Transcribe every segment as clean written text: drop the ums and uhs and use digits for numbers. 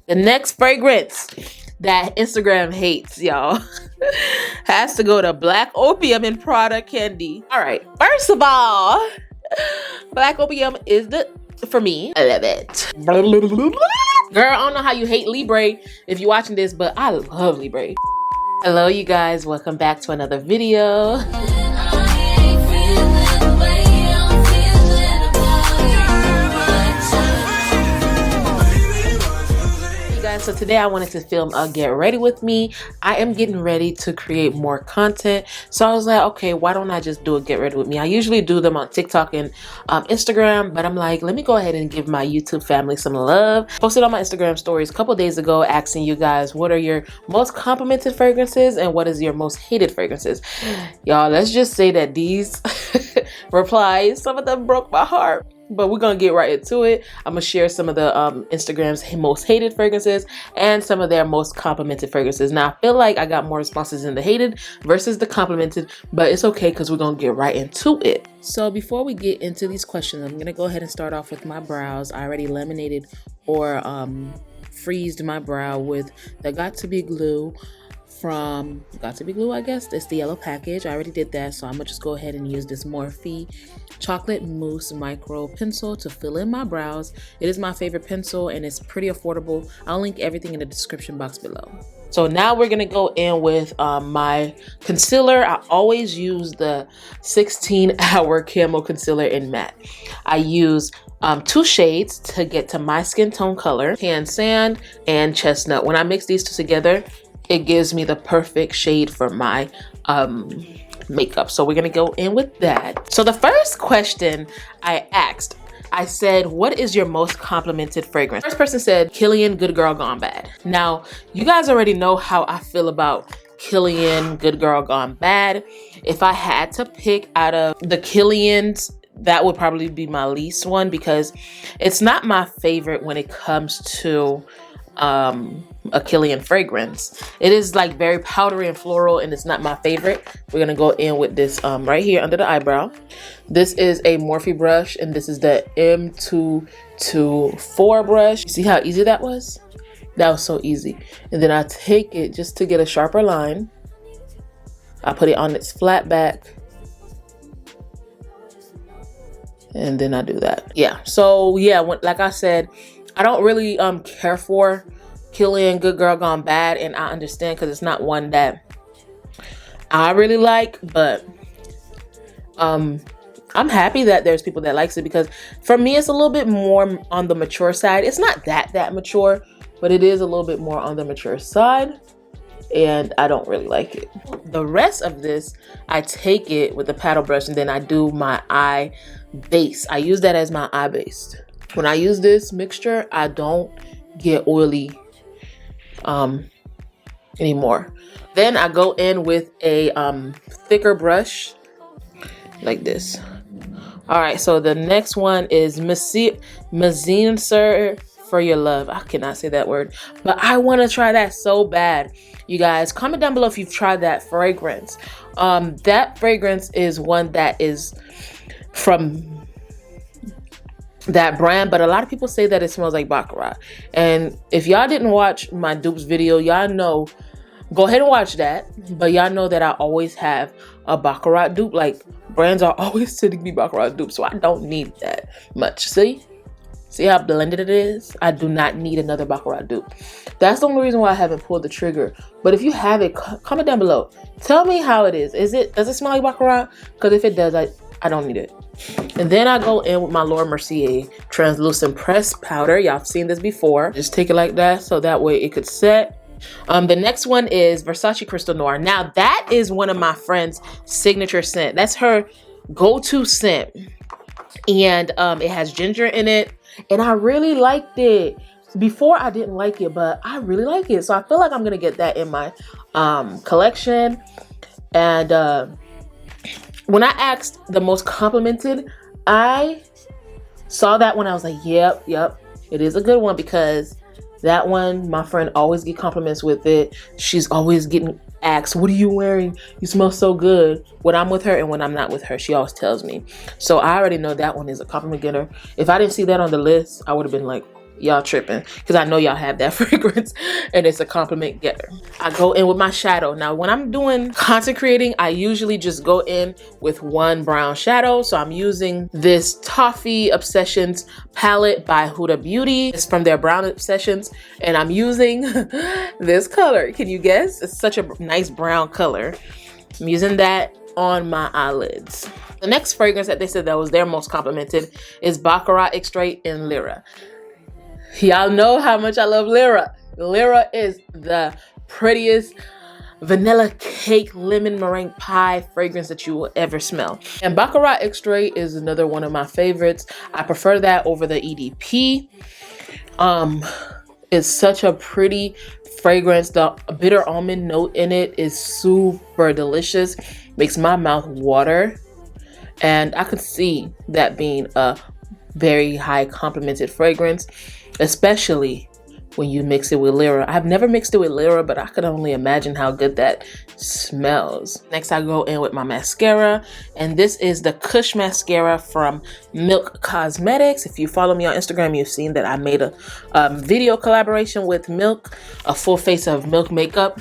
The next fragrance that Instagram hates, y'all, has to go to Black Opium and Prada Candy. All right, first of all, Black Opium is for me, I love it. Girl, I don't know how you hate Libra if you're watching this, but I love Libra. Hello, you guys. Welcome back to another video. So today I wanted to film a get ready with me. I am getting ready to create more content, so I was like, okay, why don't I just do a get ready with me? I usually do them on TikTok and Instagram, but I'm like, let me go ahead and give my YouTube family some love. Posted on my Instagram stories a couple days ago asking you guys what are your most complimented fragrances and what is your most hated fragrances. Y'all, let's just say that these replies, some of them broke my heart. But we're gonna get right into it. I'm gonna share some of the Instagram's most hated fragrances and some of their most complimented fragrances. Now, I feel like I got more responses in the hated versus the complimented, but it's okay because we're gonna get right into it. So before we get into these questions, I'm gonna go ahead and start off with my brows. I already laminated or freezed my brow with the Got To Be glue from Got To Be glue, I guess. It's the yellow package. I already did that, so I'm gonna just go ahead and use this Morphe chocolate mousse micro pencil to fill in my brows. It is my favorite pencil and it's pretty affordable. I'll link everything in the description box below. So now we're gonna go in with my concealer. I always use the 16-hour camo concealer in matte. I use 2 shades to get to my skin tone color, tan sand and chestnut. When I mix these two together, it gives me the perfect shade for my makeup. So we're gonna go in with that. So the first question I asked, I said, what is your most complimented fragrance? First person said Killian Good Girl Gone Bad. Now, you guys already know how I feel about Killian Good Girl Gone Bad. If I had to pick out of the Killians, that would probably be my least one because it's not my favorite when it comes to a Killian fragrance. It is like very powdery and floral and it's not my favorite. We're gonna go in with this right here under the eyebrow. This is a Morphe brush and this is the M224 brush. You see how easy that was? That was so easy. And then I take it just to get a sharper line. I put it on its flat back. And then I do that. Yeah, so yeah, like I said, I don't really care for Killian Good Girl Gone Bad, and I understand because it's not one that I really like, but I'm happy that there's people that likes it because for me it's a little bit more on the mature side. It's not that mature, but it is a little bit more on the mature side and I don't really like it. The rest of this, I take it with the paddle brush and then I do my eye base. I use that as my eye base. When I use this mixture, I don't get oily anymore. Then I go in with a thicker brush like this. All right, so the next one is Mazine Sir for Your Love. I cannot say that word, but I want to try that so bad. You guys, comment down below if you've tried that fragrance. That fragrance is one that is from that brand, but a lot of people say that it smells like Baccarat. And if y'all didn't watch my dupes video, y'all know, go ahead and watch that. But y'all know that I always have a Baccarat dupe. Like, brands are always sending me Baccarat dupes, so I don't need that much. See how blended it is? I do not need another Baccarat dupe. That's the only reason why I haven't pulled the trigger. But if you have it, comment down below. Tell me how it is. Does it smell like Baccarat? Because if it does, I don't need it. And then I go in with my Laura Mercier translucent pressed powder. Y'all have seen this before. Just take it like that so that way it could set. The next one is Versace Crystal Noir. Now that is one of my friend's signature scent. That's her go-to scent. And it has ginger in it. And I really liked it. Before I didn't like it, but I really like it. So I feel like I'm gonna get that in my collection. And when I asked the most complimented, I saw that one. I was like, yep, it is a good one because that one, my friend always get compliments with it. She's always getting asked, what are you wearing? You smell so good. When I'm with her and when I'm not with her, she always tells me. So I already know that one is a compliment getter. If I didn't see that on the list, I would have been like, y'all tripping, because I know y'all have that fragrance and it's a compliment getter. I go in with my shadow. Now when I'm doing content creating, I usually just go in with one brown shadow. So I'm using this Toffee Obsessions palette by Huda Beauty. It's from their Brown Obsessions, and I'm using this color. Can you guess? It's such a nice brown color. I'm using that on my eyelids. The next fragrance that they said that was their most complimented is Baccarat Extrait in Libra. Y'all know how much I love Libra. Libra is the prettiest vanilla cake lemon meringue pie fragrance that you will ever smell. And Baccarat Extrait is another one of my favorites. I prefer that over the EDP. It's such a pretty fragrance. The bitter almond note in it is super delicious. Makes my mouth water. And I could see that being a very high complimented fragrance, especially when you mix it with Libra. I've never mixed it with Libra, but I could only imagine how good that smells. Next, I go in with my mascara, and this is the Kush mascara from Milk Cosmetics. If you follow me on Instagram, you've seen that I made a video collaboration with Milk, a full face of Milk makeup.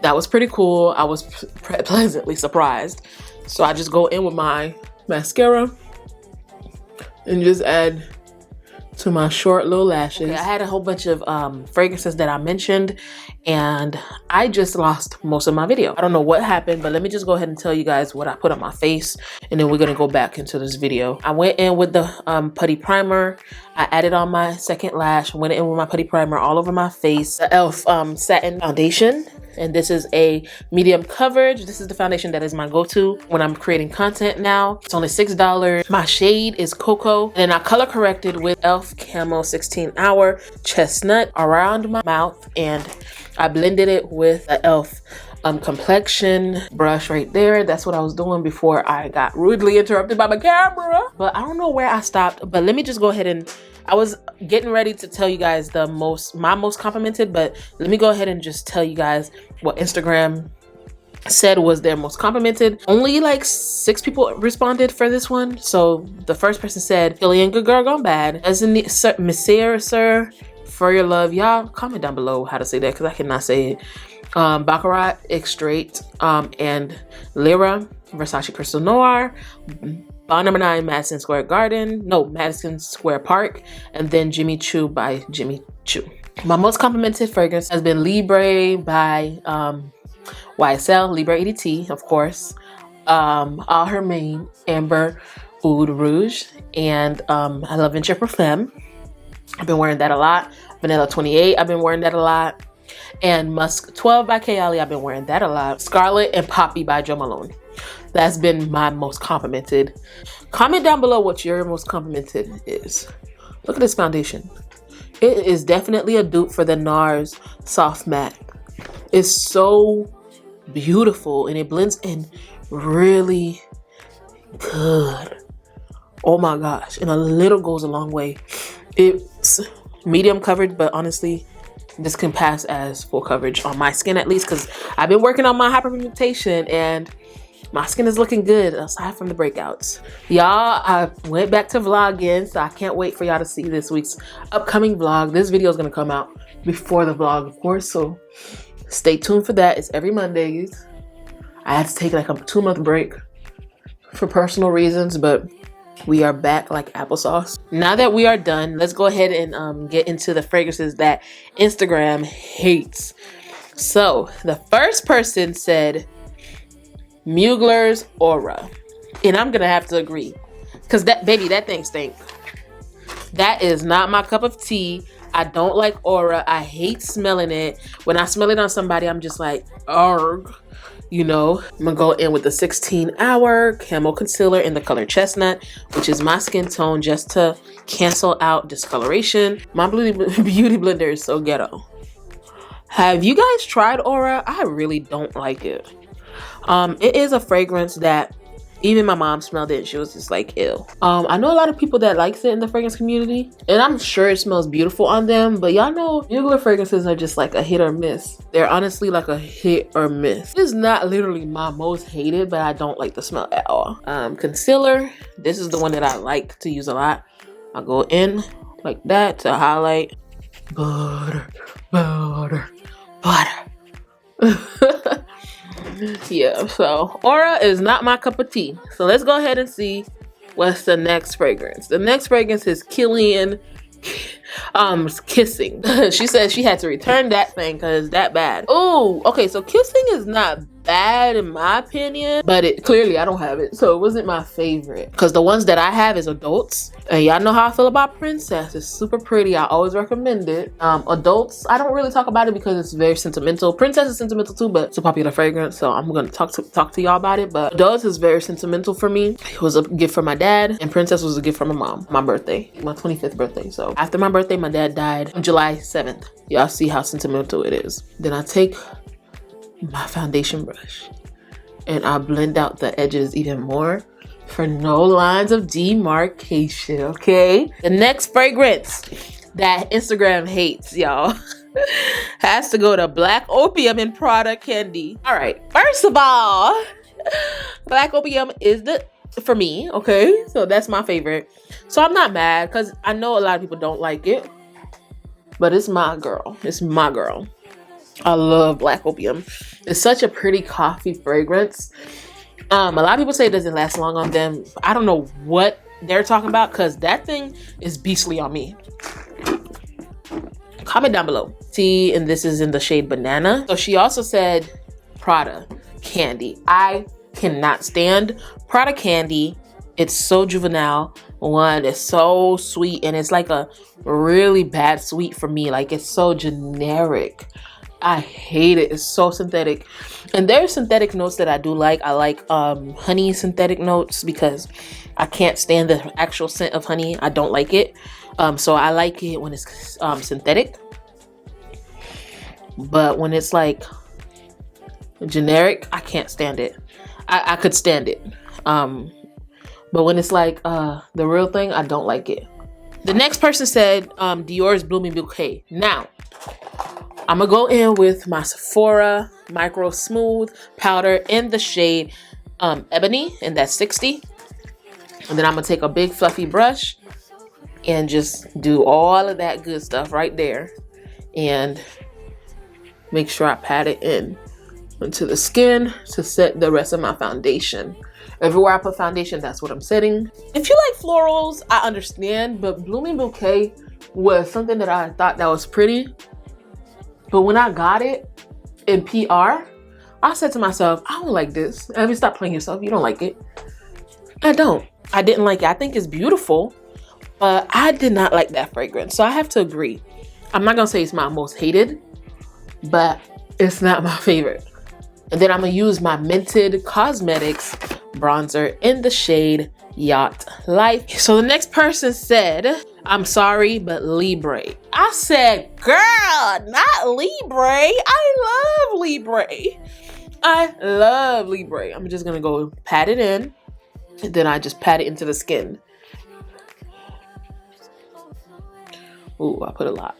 That was pretty cool. I was pleasantly surprised. So I just go in with my mascara and just add to my short little lashes. Okay, I had a whole bunch of fragrances that I mentioned, and I just lost most of my video. I don't know what happened, but let me just go ahead and tell you guys what I put on my face, and then we're gonna go back into this video. I went in with the putty primer. I added on my second lash, went in with my putty primer all over my face. The e.l.f. Satin Foundation, and this is a medium coverage. This is the foundation that is my go-to when I'm creating content now. It's only $6. My shade is Cocoa, and I color corrected with e.l.f. Camo 16 Hour Chestnut around my mouth, and I blended it with the e.l.f. complexion brush right there. That's what I was doing before I got rudely interrupted by my camera. But I don't know where I stopped, but let me just go ahead and, I was getting ready to tell you guys my most complimented, but let me go ahead and just tell you guys what Instagram said was their most complimented. Only like 6 people responded for this one. So the first person said, "Feeling good girl gone bad. Doesn't it, sir, for your love." Y'all comment down below how to say that, because I cannot say it. Baccarat Extrait and Libra, Versace Crystal Noir, Bond No. 9 Madison Square Park, and then Jimmy Choo by Jimmy Choo. My most complimented fragrance has been Libra by YSL, Libra EDT, of course, All Her Main, Amber Oud Rouge, and I love Venture Parfum. I've been wearing that a lot. Vanilla 28, I've been wearing that a lot. And Musk 12 by Kayali, I've been wearing that a lot. Scarlet and Poppy by Jo Malone. That's been my most complimented. Comment down below what your most complimented is. Look at this foundation. It is definitely a dupe for the NARS Soft Matte. It's so beautiful, and it blends in really good. Oh my gosh. And a little goes a long way. It's medium coverage, but honestly, this can pass as full coverage on my skin, at least, because I've been working on my hyperpigmentation and my skin is looking good aside from the breakouts. Y'all, I went back to vlogging, so I can't wait for y'all to see this week's upcoming vlog. This video is going to come out before the vlog, of course, so stay tuned for that. It's every Mondays. I had to take like a 2-month break for personal reasons, but we are back like applesauce. Now that we are done, let's go ahead and get into the fragrances that Instagram hates. So the first person said Mugler's Aura, and I'm gonna have to agree, because that thing stinks. That is not my cup of tea. I don't like Aura. I hate smelling it. When I smell it on somebody, I'm just like, arg. You know, I'm gonna go in with the 16 Hour Camo Concealer in the color Chestnut, which is my skin tone, just to cancel out discoloration. My beauty blender is so ghetto. Have you guys tried Aura? I really don't like it. It is a fragrance that even my mom smelled it and she was just like, ew. I know a lot of people that likes it in the fragrance community, and I'm sure it smells beautiful on them, but y'all know Mugler fragrances are just like a hit or miss. They're honestly like a hit or miss. This is not literally my most hated, but I don't like the smell at all. Concealer, this is the one that I like to use a lot. I'll go in like that to highlight. Butter, butter, butter. Yeah, so Aura is not my cup of tea. So let's go ahead and see what's the next fragrance. The next fragrance is Killian Kissing. She said she had to return that thing because that bad. Oh, okay, so Kissing is not bad in my opinion, but it clearly I don't have it, so it wasn't my favorite. Because the ones that I have is adults, and y'all know how I feel about Princess. It's super pretty. I always recommend it. Adults, I don't really talk about it because it's very sentimental. Princess is sentimental too, but it's a popular fragrance, so I'm gonna talk to y'all about it. But Adults is very sentimental for me. It was a gift from my dad, and Princess was a gift from my mom. My birthday, my 25th birthday. So after my birthday, my dad died on July 7th. Y'all see how sentimental it is. Then I take my foundation brush and I blend out the edges even more for no lines of demarcation. Okay, the next fragrance that Instagram hates, y'all, has to go to Black Opium and Prada Candy. All right, first of all, Black Opium is for me, okay, so that's my favorite. So I'm not mad because I know a lot of people don't like it, but it's my girl. It's my girl. I love Black Opium. It's such a pretty coffee fragrance. A lot of people say it doesn't last long on them. I don't know what they're talking about because that thing is beastly on me. Comment down below. See, and this is in the shade Banana. So she also said Prada Candy. I cannot stand Prada Candy. It's so juvenile. One, it's so sweet, and it's like a really bad sweet for me. Like, it's so generic. I hate it. It's so synthetic. And there's synthetic notes that I do like. I like honey synthetic notes because I can't stand the actual scent of honey. I don't like it. So I like it when it's synthetic. But when it's like generic, I can't stand it. I could stand it. But when it's like the real thing, I don't like it. The next person said Dior's Blooming Bouquet. Now, I'm gonna go in with my Sephora Micro Smooth Powder in the shade Ebony, and that's 60. And then I'm gonna take a big fluffy brush and just do all of that good stuff right there. And make sure I pat it in into the skin to set the rest of my foundation. Everywhere I put foundation, that's what I'm setting. If you like florals, I understand, but Blooming Bouquet was something that I thought that was pretty. But when I got it in PR, I said to myself, I don't like this. I mean, stop playing yourself. You don't like it. I don't. I didn't like it. I think it's beautiful, but I did not like that fragrance. So I have to agree. I'm not going to say it's my most hated, but it's not my favorite. And then I'm going to use my Mented Cosmetics bronzer in the shade Yacht Life. So the next person said, I'm sorry, but Libra. I said, girl, not Libra. I love Libra. I love Libra. I'm just going to go pat it in. And then I just pat it into the skin. Ooh, I put a lot.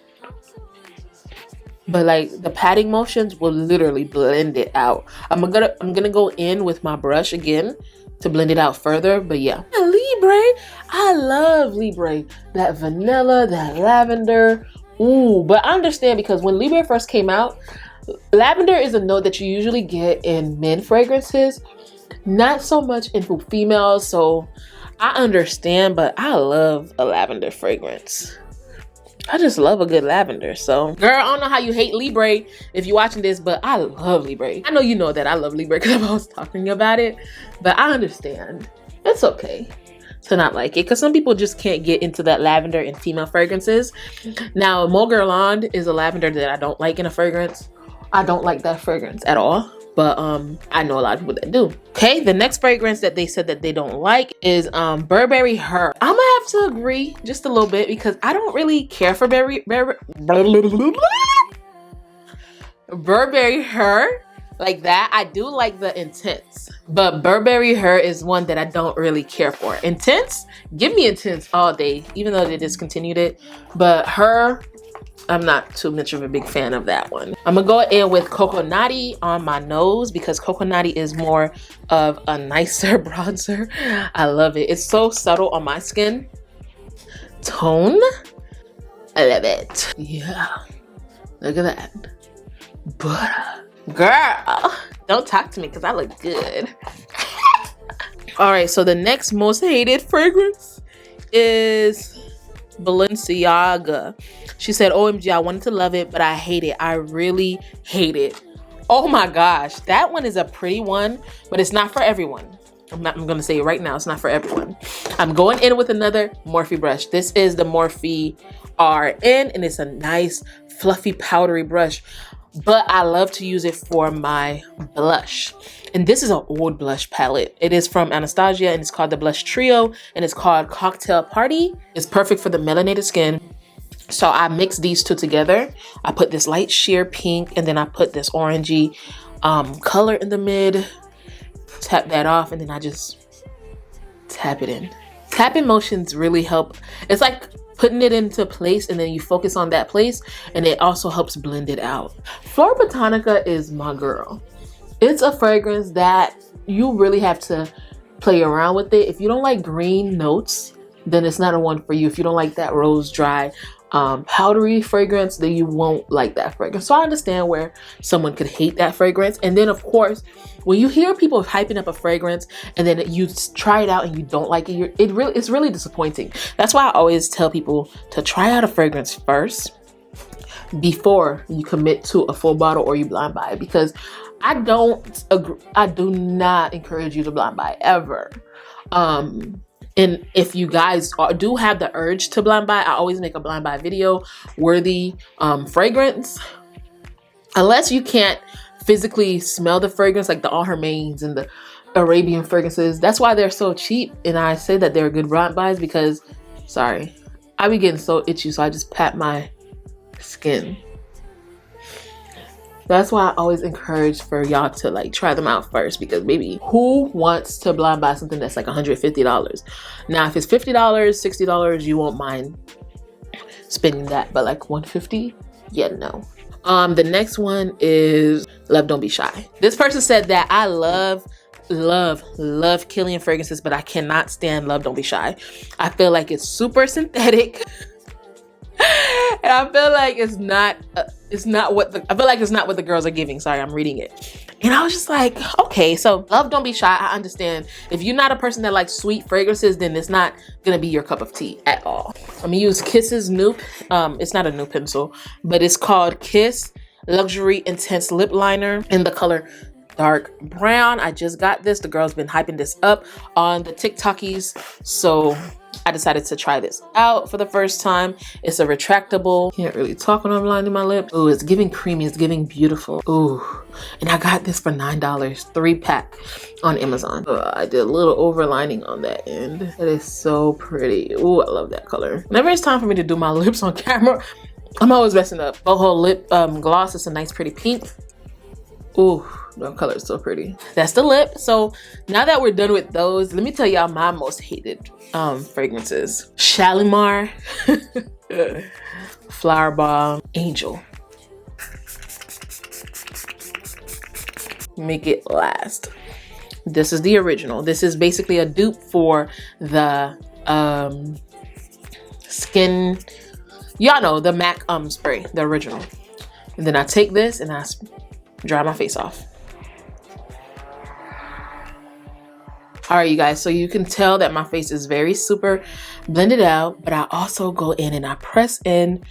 But like the patting motions will literally blend it out. I'm gonna go in with my brush again to blend it out further. But yeah, Libra, I love Libra. That vanilla, that lavender. Ooh, but I understand because when Libra first came out, lavender is a note that you usually get in men fragrances, not so much in females. So I understand, but I love a lavender fragrance. I just love a good lavender. So, girl, I don't know how you hate Libra if you're watching this, but I love Libra. I know you know that I love Libra because I was talking about it, but I understand. It's okay to not like it because some people just can't get into that lavender in female fragrances. Now, Gurrlll is a lavender that I don't like in a fragrance. I don't like that fragrance at all. But I know a lot of people that do. Okay, the next fragrance that they said that they don't like is Burberry Her. I'm gonna have to agree just a little bit because I don't really care for Burberry Her like that. I do like the Intense, but Burberry Her is one that I don't really care for. Intense, give me Intense all day, even though they discontinued it. But Her, I'm not too much of a big fan of that one. I'm gonna go in with Coconutty on my nose because Coconutty is more of a nicer bronzer. I love it. It's so subtle on my skin tone I love it. Yeah, look at that. But girl, don't talk to me because I look good. All right, so the next most hated fragrance is Balenciaga. She said, OMG, I wanted to love it, but I hate it. I really hate it. Oh my gosh, that one is a pretty one, but it's not for everyone. I'm gonna say it right now, it's not for everyone. I'm going in with another Morphe brush. This is the Morphe RN, and it's a nice, fluffy, powdery brush, but I love to use it for my blush. And this is an old blush palette. It is from Anastasia, and it's called the Blush Trio, and it's called Cocktail Party. It's perfect for the melanated skin. So I mix these two together. I put this light sheer pink, and then I put this orangey color in the mid. Tap that off, and then I just tap it in. Tapping motions really help. It's like putting it into place, and then you focus on that place, and it also helps blend it out. Flor Botanica is my girl. It's a fragrance that you really have to play around with it. If you don't like green notes, then it's not a one for you. If you don't like that rose dry powdery fragrance, then you won't like that fragrance. So I understand where someone could hate that fragrance. And then of course, when you hear people hyping up a fragrance and then you try it out and you don't like it, it's really disappointing. That's why I always tell people to try out a fragrance first before you commit to a full bottle or you blind buy it, because I do not encourage you to blind buy ever. And if you guys do have the urge to blind buy, I always make a blind buy video worthy fragrance. Unless you can't physically smell the fragrance, like the All Hermanes and the Arabian fragrances. That's why they're so cheap. And I say that they're good blind buys because, sorry, I be getting so itchy, so I just pat my skin. That's why I always encourage for y'all to like try them out first, because baby, who wants to blind buy something that's like $150? Now, if it's $50, $60, you won't mind spending that, but like $150, yeah, no. The next one is Love Don't Be Shy. This person said that I love Killian fragrances, but I cannot stand Love Don't Be Shy. I feel like it's super synthetic. And I feel like it's not what the girls are giving. Sorry, I'm reading it. And I was just like, okay, so Love Don't Be Shy, I understand. If you're not a person that likes sweet fragrances, then it's not gonna be your cup of tea at all. I'm gonna use Kiss's new, it's not a new pencil, but it's called Kiss Luxury Intense Lip Liner in the color dark brown. I just got this. The girl's been hyping this up on the TikTokies, so I decided to try this out for the first time. It's a retractable. Can't really talk when I'm lining my lips. Ooh, it's giving creamy. It's giving beautiful. Ooh, and I got this for $9, 3-pack on Amazon. I did a little overlining on that end. It is so pretty. Ooh, I love that color. Whenever it's time for me to do my lips on camera, I'm always messing up. Boho lip gloss. It's a nice pretty pink. Ooh, that color is so pretty. That's the lip. So now that we're done with those, let me tell y'all my most hated fragrances. Shalimar, Flower Bomb, Angel. Make It Last. This is the original. This is basically a dupe for the skin, y'all know, the MAC spray, the original. And then I take this and I dry my face off. All right, you guys, so you can tell that my face is very super blended out, but I also go in and I press in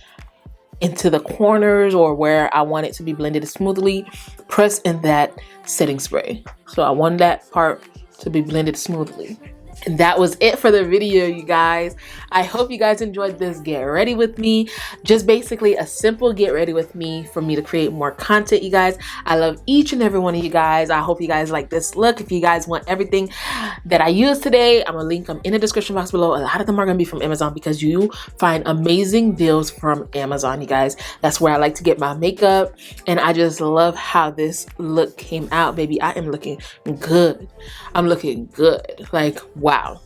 into the corners or where I want it to be blended smoothly, press in that setting spray. So I want that part to be blended smoothly. And that was it for the video, you guys. I hope you guys enjoyed this get ready with me. Just basically a simple get ready with me for me to create more content, you guys. I love each and every one of you guys. I hope you guys like this look. If you guys want everything that I used today, I'm gonna link them in the description box below. A lot of them are gonna be from Amazon because you find amazing deals from Amazon, you guys. That's where I like to get my makeup. And I just love how this look came out, baby. I am looking good. I'm looking good. Like, wow.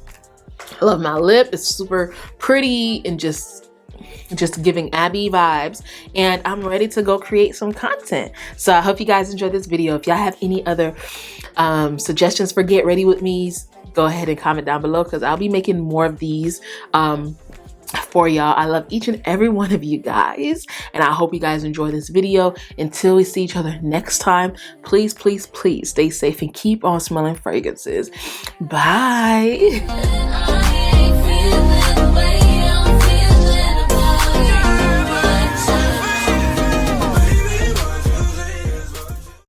I love my lip. It's super pretty and just giving Abby vibes, and I'm ready to go create some content. So I hope you guys enjoyed this video. If y'all have any other suggestions for get ready with me, go ahead and comment down below because I'll be making more of these for y'all. I love each and every one of you guys, and I hope you guys enjoy this video. Until we see each other next time, please, please, please stay safe and keep on smelling fragrances. Bye.